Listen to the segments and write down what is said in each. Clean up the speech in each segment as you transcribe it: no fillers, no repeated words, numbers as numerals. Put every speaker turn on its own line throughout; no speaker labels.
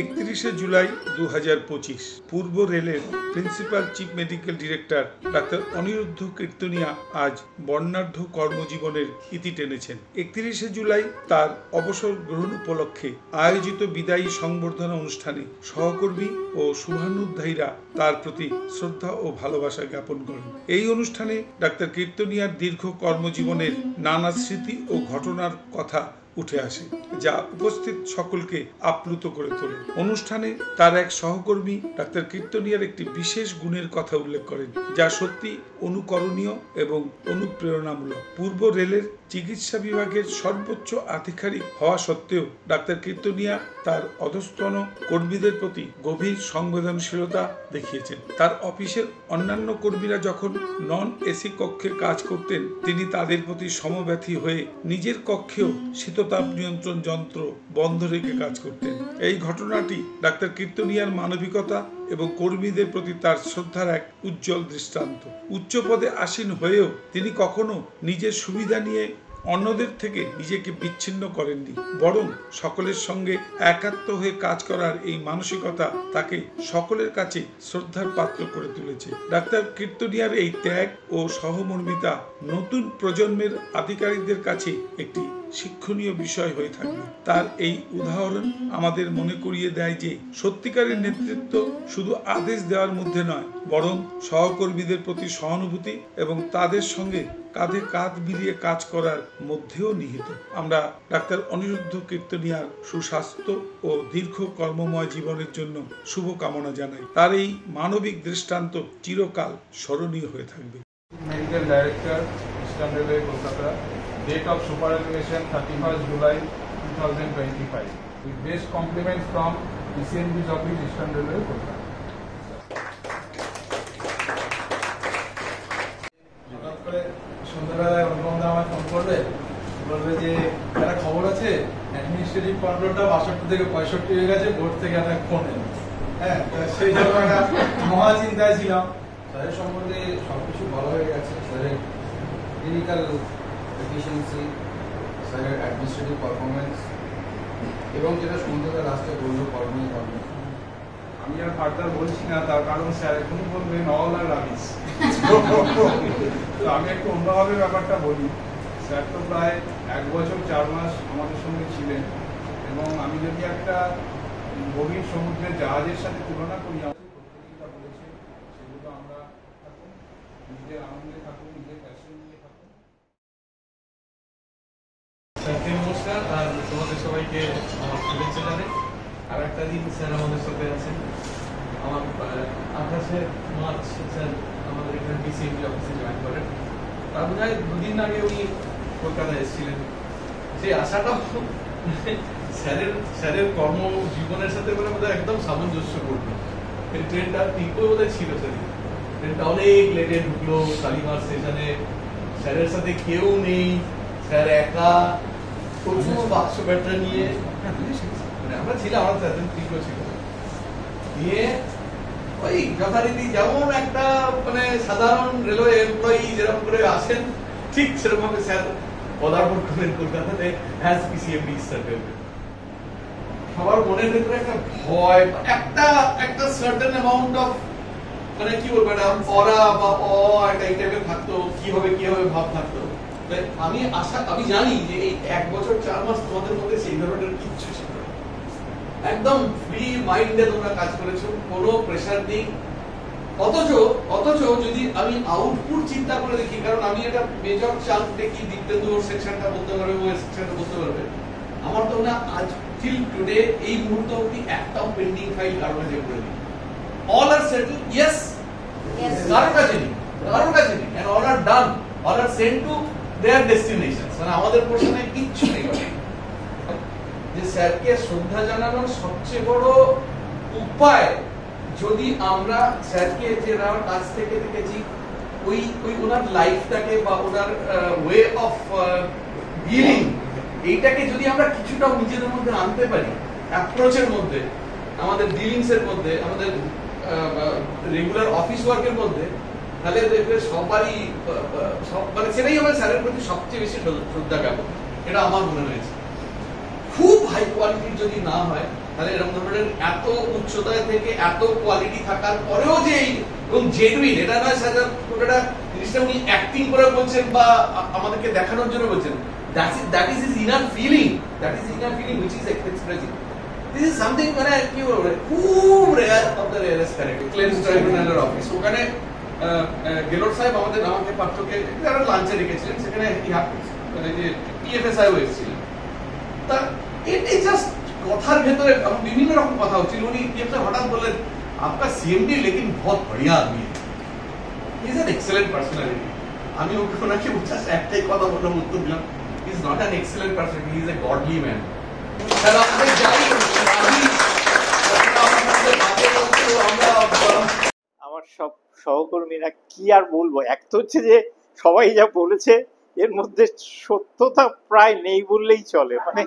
31শে জুলাই 2025 পূর্ব রেলের principal chief medical director doctor Aniruddha Kirtania আজ বর্ণাঢ্য কর্মজীবনের ইতি টেনেছেন। 31শে জুলাই তার অবসর গ্রহণ উপলক্ষে আয়োজিত বিদায়ী সংবর্ধনা অনুষ্ঠানে সহকর্মী ও শুভানুধ্যায়ীরা তার প্রতি শ্রদ্ধা ও ভালোবাসা জ্ঞাপন করেন। এই অনুষ্ঠানে ডাক্তার কীর্তনিয়ার দীর্ঘ কর্মজীবনের নানা স্মৃতি ও ঘটনার কথা উঠে আসে, যা উপস্থিত সকলকে আপ্লুত করে তোলে। অনুষ্ঠানে তার এক সহকর্মী ডাক্তার কীর্তনিয়ার একটি বিশেষ গুণের কথা উল্লেখ করেন, যা সত্যি অনুকরণীয় এবং অনুপ্রেরণামূলক। পূর্ব রেলের চিকিৎসা বিভাগের সর্বোচ্চ আধিকারিক হওয়া সত্ত্বেও ডাক্তার কীর্তনিয়া তার অধস্তন কর্মীদের প্রতি গভীর সংবেদনশীলতা দেখিয়েছেন। তার অফিসের অন্যান্য কর্মীরা যখন নন এসি কক্ষে কাজ করতেন, তিনি তাদের প্রতি সমব্যথী হয়ে নিজের কক্ষেও শীততাপ নিয়ন্ত্রণ যন্ত্র বন্ধ রেখে কাজ করতেন। এই ঘটনাটি ডাক্তার কীর্তনিয়ার মানবিকতা এবং কর্মীদের প্রতি তার শ্রদ্ধার এক উজ্জ্বল দৃষ্টান্ত। উচ্চ পদে আসীন হয়েও তিনি কখনো নিজের সুবিধা নিয়ে অন্যদের থেকে নিজেকে বিচ্ছিন্ন করেননি, বরং সকলের সঙ্গে একাত্ম হয়ে কাজ করার এই মানসিকতা তাকে সকলের কাছে শ্রদ্ধার পাত্র করে তুলেছে। ডাক্তার কীর্তনিয়ার এই ত্যাগ ও সহমর্মিতা নতুন প্রজন্মের আধিকারিকদের কাছে একটি শিক্ষণীয় বিষয় হয়ে থাকবে। তার এই উদাহরণ আমাদের মনে করিয়ে দেয় যে সত্যিকারের নেতৃত্ব শুধু আদেশ দেওয়ার মধ্যে নয়, বরং সহকর্মীদের প্রতি সহানুভূতি এবং তাদের সঙ্গে কাঁধে কাঁধ মিলিয়ে কাজ করার মধ্যেও নিহিত। আমরা ডাক্তার অনিরুদ্ধ কীর্তনিয়ার সুস্বাস্থ্য ও দীর্ঘ কর্মময় জীবনের জন্য শুভকামনা জানাই। তার এই মানবিক দৃষ্টান্ত চিরকাল স্মরণীয় হয়ে থাকবে।
Medical director, eastern railway, Kolkata. Date of superannuation 31st July 2025. With best compliments from ECNB's office, Eastern Railway, Kolkata.
হঠাৎ করে সন্ধ্যাবেলায় অনুপমদা আমায় ফোন করবে, বলবে যে একটা খবর আছে, অ্যাডমিনিস্ট্রেটিভ কন্ট্রোলটা 62 থেকে 65 হয়ে গেছে, বোর্ড থেকে একটা ফোন এলো। হ্যাঁ, সেই জন্য একটা মহা চিন্তায় ছিলাম। স্যারের সম্বন্ধে সবকিছু ভালো হয়ে গেছে। স্যারের ক্লিনিক্যাল এফিসিয়েন্সি, স্যারের অ্যাডমিনিস্ট্রেটিভ পারফরমেন্স এবং যেটা সন্ধ্যাটা লাস্টে বললো কর্মী।
আমি আর ফার্দার বলছি না, তার কারণ স্যার এখন বলবেন অল আর রাবিশ। তো আমি একটু অন্যভাবে ব্যাপারটা বলি। স্যার তো প্রায় 1 বছর 4 মাস আমাদের সঙ্গে ছিলেন, এবং আমি যদি একটা গভীর সমুদ্রের জাহাজের সাথে তুলনা করি, প্রত্যেকটা বলেছে সেগুলো আমরা থাকুন, নিজের আনন্দে থাকুন, নিজের প্যাশন নিয়ে থাকুন।
স্যারকে নমস্কার, আর তোমাদের সবাইকে আমার শুভেচ্ছা জানাই। আর একটা দিন স্যার আমাদের সাথে আছেন। আমার 28শে মার্চ স্যার আমাদের এখানে ডিসিএমজি অফিসে জয়েন করেন। তার বোধ হয় 2 দিন আগে উনি কলকাতায় এসেছিলেন। সেই আশাটা স্যারের কর্মজীবনের সাথে বলে বোধ হয় একদম সামঞ্জস্যপূর্ণ। ট্রেনটা টিকো বোধ হয় ছিল সেদিন। ট্রেনটা অনেক লেটে ঢুকলো শালিমার স্টেশনে। স্যারের সাথে কেউ নেই, স্যার একা, প্রচুর বাক্স ব্যাটারি নিয়ে। আমরা ছিলাম, আমার স্যার টিকো ছিল। দিয়ে ওই যথারীতি যেমন একটা মানে সাধারণ রেলওয়ে এমপ্লয়ি যেরকম করে আসেন, ঠিক সেরকম ভাবে স্যার পদার্পণ করেন কলকাতাতে অ্যাজ পিসিএমডি ইস্টার্ন রেলওয়ে। সবার মনের ভেতরে একটা ভয়, একটা সার্টেন অ্যামাউন্ট অফ মানে কি বলবো, একটা অরা বা একটা এই টাইপের থাকতো। কি হবে ভাব থাকতো। আমি জানি যে এই 1 বছর 4 মাস তোমাদের মধ্যে সেই ধরনের কিচ্ছু ছিল না। একদম ফ্রি মাইন্ডে তোমরা কাজ করেছো, কোনো প্রেসার নেই। অথচ যদি আমি আউটপুট চিন্তা করে দেখি, কারণ আমি একটা মেজর চান্স দেখি, দীপ্তেন্দু ওর সেকশনটা বলতে পারবে, ও সেকশনটা বলতে পারবে। আমার তো না আজ টিল টুডে এই মুহূর্ত অবধি একটাও পেন্ডিং ফাইল কারণে যে করে দিই। অল আর সেটেল, ইয়েস, কারোর কাছে নেই, and all are done, all are sent to their destinations. মানে আমাদের পোর্শনে কিচ্ছু নেই। যে স্যারকে শ্রদ্ধা জানানোর সবচেয়ে বড় উপায়, যদি আমরা স্যারকে যে কাছ থেকে দেখেছি, ওই ওনার লাইফটাকে বা ওনার ওয়ে অফ ডিলিং, এইটাকে যদি আমরা কিছুটা নিজেদের মধ্যে আনতে পারি, অ্যাপ্রোচের মধ্যে, আমাদের ডিলিংস এর মধ্যে, আমাদের রেগুলার অফিস ওয়ার্কের মধ্যে, তাহলে দেখবে সবারই মানে সেটাই হবে স্যারের প্রতি সবচেয়ে বেশি শ্রদ্ধা জ্ঞাপন। এটা আমার মনে হয়েছে। খুব হাই কোয়ালিটির যদি না হয়, তাহলে এরকম ধরনের এত উচ্চতায় থেকে এত কোয়ালিটি থাকার পরেও যে এবং জেনুইন, এটা নয় স্যার পুরোটা জিনিসটা উনি অ্যাক্টিং করে বলছেন বা আমাদেরকে দেখানোর জন্য বলছেন, that is his inner feeling, which is expressing. This is something মানে কি বলবো, খুব rare of the rarest character. Claims ট্রাইব্যুনালের অফিস, ওখানে গেলোট সাহেব আমাকে পাত্রকে যারা লাঞ্চে রেখেছিলেন, সেখানে মানে যে পিএফএসআই এসেছিলেন, তা এটি জাস্ট কথার ভেতরে বিভিন্ন রকম কথা হচ্ছিল। উনি পিএফএসআই হঠাৎ বললেন, আপনার সিএমডি লেকিন বহুত বড়িয়া আদমি, he is an excellent personality. আমি ওনাকে জাস্ট একটাই কথা বললাম, উত্তর দিলাম, he is not an excellent person, he is a godly man.
আমার সব সহকর্মীরা কি আর বলবো, এক তো হচ্ছে যে সবাই যা বলেছে এর মধ্যে সত্যতা প্রায় নেই বললেই চলে। মানে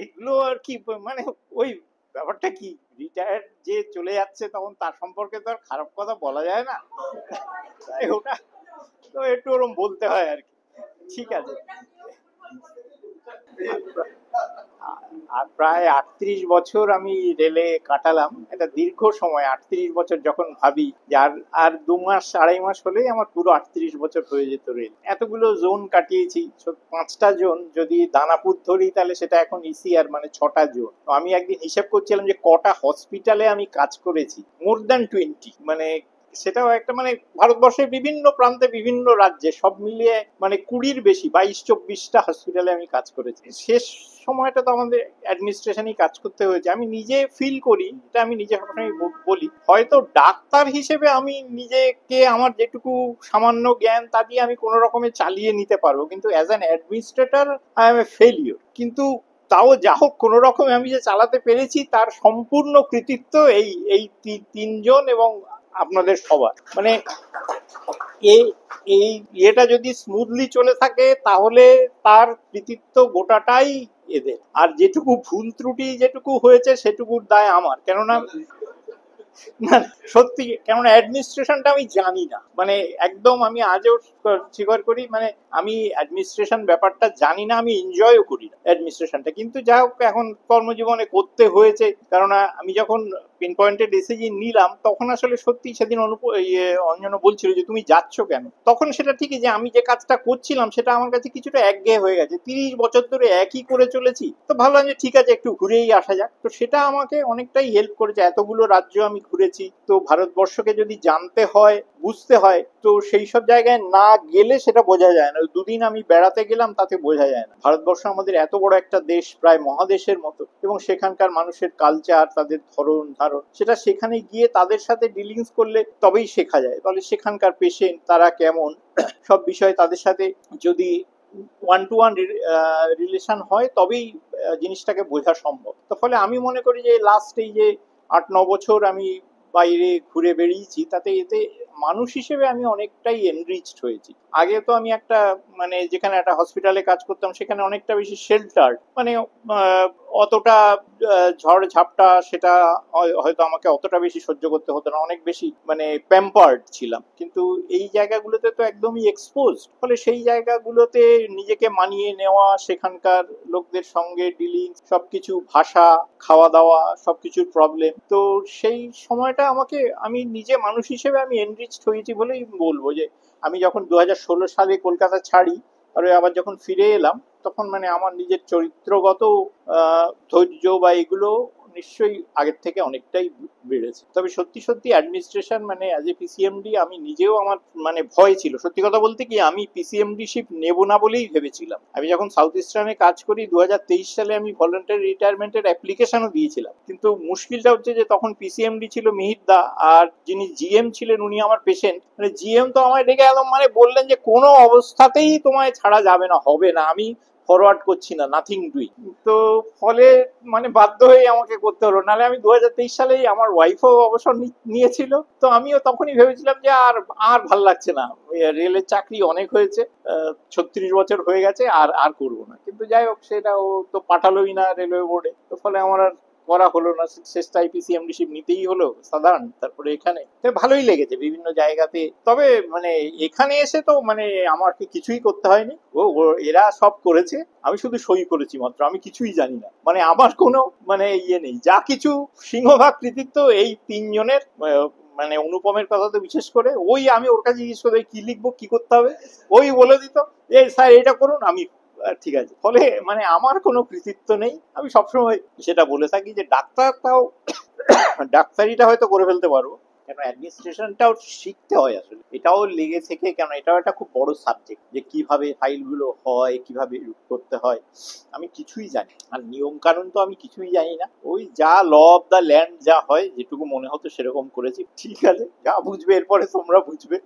এগুলো আর কি, মানে ওই ব্যাপারটা কি, রিটায়ার যে চলে যাচ্ছে তখন তার সম্পর্কে তো আর খারাপ কথা বলা যায় না, তাই ওটা তো একটু ওরকম বলতে হয় আর কি। ঠিক আছে, আর প্রায় 38 বছর আমি রেলে কাটালাম, এটা দীর্ঘ সময়। 38 বছর যখন ভাবি যে আর 2 মাস 2.5 মাস হলেই আমার পুরো 38 বছর হয়ে যেত রেল। এতগুলো জোন কাটিয়েছি, 5টা জোন যদি দানাপুর ধরি তাহলে সেটা এখন ইসিআর, মানে 6টা জোন। তো আমি একদিন হিসেব করছিলাম যে কটা হসপিটালে আমি কাজ করেছি, মোর দ্যান 20। মানে সেটাও একটা, মানে ভারতবর্ষের বিভিন্ন প্রান্তে বিভিন্ন রাজ্যে সব মিলিয়ে মানে 20-র বেশি, 22-24টা হসপিটালে আমি কাজ করেছি। শেষ সময়টা তো আমাদের অ্যাডমিনিস্ট্রেশনই কাজ করতে হয়েছে। আমি নিজে ফিল করি, এটা আমি নিজে সবসময় বলি, হয়তো ডাক্তার হিসেবে আমি নিজেকে আমার যেটুকু সামান্য জ্ঞান তা দিয়ে আমি কোনো রকমে চালিয়ে নিতে পারবো, কিন্তু as an administrator I M A failure. কিন্তু তাও যা হোক কোনো রকমে আমি যে চালাতে পেরেছি তার সম্পূর্ণ কৃতিত্ব এই 3জন এবং আপনাদের সবার। মানে এই ইয়েটা যদি স্মুথলি চলে থাকে তাহলে তার কৃতিত্ব গোটাটাই এদের, আর যেটুকু ভুল ত্রুটি যেটুকু হয়েছে সেটুকুর দায় আমার। কেননা সত্যি, কেননা অ্যাডমিনিস্ট্রেশনটা আমি জানি না, মানে একদম আমি আজও স্বীকার করি, মানে আমি অ্যাডমিনিস্ট্রেশন ব্যাপারটা জানি না, আমি এনজয়ও করি না অ্যাডমিনিস্ট্রেশনটা। কিন্তু যা হোক এখন কর্মজীবনে করতে হয়েছে, কেননা আমি যখন পিন পয়েন্টেড এসএজি নিলাম তখন আসলে সত্যি সেদিন অঞ্জন বলছিল যে তুমি যাচ্ছ কেন, তখন সেটা ঠিকই যে আমি যে কাজটা করছিলাম সেটা আমার কাছে কিছুটা একঘেয়ে হয়ে গেছে, 30 বছর ধরে একই করে চলেছি। তো ভাবলাম যে ঠিক আছে একটু ঘুরেই আসা যাক। তো সেটা আমাকে অনেকটাই হেল্প করেছে, এতগুলো রাজ্য আমি ঘুরেছি। তো ভারতবর্ষকে যদি জানতে হয়, বুঝতে হয়, তো সেই সব জায়গায় না গেলে সেটা বোঝা যায় না। 2 দিন আমি বেড়াতে গেলাম তাতে বোঝা যায় না। ভারতবর্ষ আমাদের এত বড় একটা দেশ, প্রায় মহাদেশের মতো, এবং সেখানকার মানুষের কালচার, তাদের ধরন ধারণ, সেটা সেখানে গিয়ে তাদের সাথে ডিলিংস করলে তবেই শেখা যায়। তাহলে সেখানকার পেশেন্ট তারা কেমন, সব বিষয়ে তাদের সাথে যদি 1-to-1 রিলেশন হয় তবেই জিনিসটাকে বোঝা সম্ভব। তো ফলে আমি মনে করি যে লাস্ট এই যে 8-9 বছর আমি বাইরে ঘুরে বেরিয়েছি, তাতে এতে মানুষ হিসেবে আমি অনেকটাই এনরিচড হয়েছি। আগে তো আমি একটা, মানে যেখানে একটা হসপিটালে কাজ করতাম সেখানে অনেকটা বেশি শেল্টার, মানে অতটা ঝড় ঝাপটা সেটা হয়তো আমাকে অতটা বেশি সহ্য করতে হতো না, অনেক বেশি মানে প্যাম্পার্ড ছিলাম। কিন্তু এই জায়গাগুলোতে তো একদমই এক্সপোজ, ফলে সেই জায়গাগুলোতে নিজেকে মানিয়ে নেওয়া, সেখানকার লোকদের সঙ্গে ডিলিং, সবকিছু, ভাষা, খাওয়া দাওয়া, সবকিছুর প্রবলেম, তো সেই সময়টা আমি নিজে মানুষ হিসেবে আমি এনরিচড হয়েছি বলেই বলবো। যে আমি যখন 2016 সালে কলকাতা ছাড়ি আর আবার যখন ফিরে এলাম, তখন মানে আমার নিজের চরিত্রগত ধৈর্য বা এগুলো নিশ্চয়ই আগের থেকে অনেকটাই বেড়েছে। তবে সত্যি সত্যি অ্যাডমিনিস্ট্রেশন, মানে অ্যাজ এ পিসিএমডি আমি নিজেও, আমার মানে ভয় ছিল। সত্যি কথা বলতে কি, আমি পিসিএমডিশিপ নেব না বলেই ভেবেছিলাম। আমি যখন সাউথ ইস্টার্নে কাজ করি 2023 সালে আমি ভলান্টারি রিটায়ারমেন্টের অ্যাপ্লিকেশনও দিয়েছিলাম। কিন্তু মুশকিলটা হচ্ছে যে তখন পিসিএমডি ছিল মিহির দা, আর যিনি জিএম ছিলেন উনি আমার পেশেন্ট। মানে জিএম তো আমায় ডেকে একদম মানে বললেন যে কোনো অবস্থাতেই তোমায় ছাড়া যাবে না, হবে না, আমি ফরওয়ার্ড করছি না, নাথিং ডুইং। তো ফলে মানে বাধ্য হয়ে আমাকে করতে হলো, নাহলে আমি 2023 সালেই, আমার ওয়াইফও অবসর নিয়েছিল, তো আমিও তখনই ভেবেছিলাম যে আর ভাল লাগছে না, রেলের চাকরি অনেক হয়েছে, 36 বছর হয়ে গেছে, আর করবো না। কিন্তু যাই হোক, সেটা ও তো পাঠালোই না রেলওয়ে বোর্ডে, তো ফলে আমার আর করা হলো না, শেষটা আইপিসিএমডিশিপ নিতেই হলো সাধারণ। তারপরে এখানে তো ভালোই লেগেছে বিভিন্ন জায়গাতে। তবে মানে এখানে এসে তো মানে আমাকে কিছুই করতে হয়নি, এরা সব করেছে, আমি শুধু সই করেছি মাত্র, আমি কিছুই জানি না। মানে আমার কোনো মানে ইয়ে নেই, যা কিছু সিংহভাগ কৃতিত্ব এই তিনজনের। মানে অনুপমের কথা তো বিশেষ করে, ওই আমি ওর কাছে জিজ্ঞেস করে কি লিখবো কি করতে হবে, ওই বলে দিত এই স্যার এটা করুন, আমি ঠিক আছে। ফলে মানে আমার কোনো কৃতিত্ব নেই। আমি সবসময় সেটা বলে থাকি যে ডাক্তারটাও ডাক্তারিটা হয়তো করে ফেলতে পারবো, কেন অ্যাডমিনিস্ট্রেশনটাও শিখতে হয় আসলে, এটাও লেগে থেকে, কেন এটাও একটা খুব বড় সাবজেক্ট, যে কিভাবে ফাইলগুলো হয়, কিভাবে করতে হয়, আমি কিছুই জানি। আর নিয়ম কানুন তো আমি কিছুই জানি না, ওই যা ল অফ দ্য ল্যান্ড যা হয় যেটুকু মনে হতো সেরকম করেছি। ঠিক আছে, যা বুঝবে এরপরে তোমরা বুঝবে।